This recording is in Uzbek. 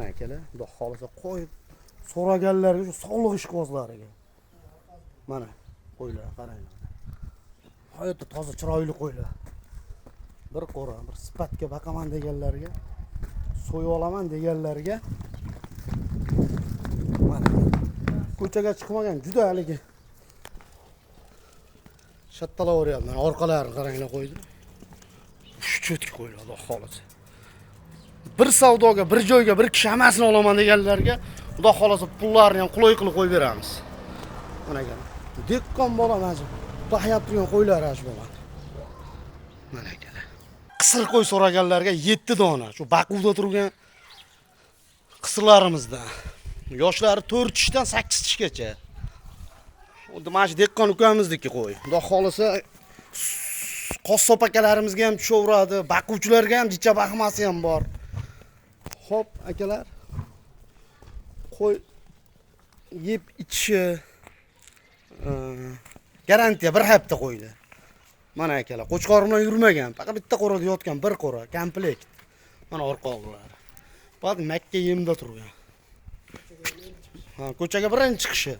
Mana akalar, xudo xolisa qo'yib so'raganlarga shu sog'liq ishqibozlariga. Mana qo'ylar qaranglar. Hayotda toza chiroyli qo'ylar. Bir qo'ra, bir sifatga baqaman deganlarga, so'yib olaman deganlarga mana ko'chaga chiqmagan juda haligi shattalaveryapman. Orqalarini qaranglar qo'ydi. Shu cho'tki qo'ylar, xudo xolisa. Bir savdoga, bir joyga bir kishi hammasini olaman deganlarga, xudo xolisa pullarni ham qulay qilib qo'yib beramiz. Mana ekan. Dekkon bola mana baxyab turgan qo'ylar ash bo'ladi. Mana ekan. Qisir qo'y so'raganlarga 7 dona. Shu Baquvda turgan qisirlarimizdan. Yoshlari 4 tishdan 8 tishgacha. Unda mana shu dekkon ukamizniki qo'y. Xudo xolisa qossob akalarimizga ham tushaveradi, baquvchilarga ham jicha baxmasi ham bor. Xo'p, akalar. Qo'y yeb ichishi garantiya bir hafta qo'ydi. Mana akalar, qo'chqor bilan yurmagan, faqat bitta qo'rada yotgan bir qo'ra, komplekt. Mana orqa og'ilari. Faqat Makka yemda turgan. Ha, ko'chaga birinchi chiqishi.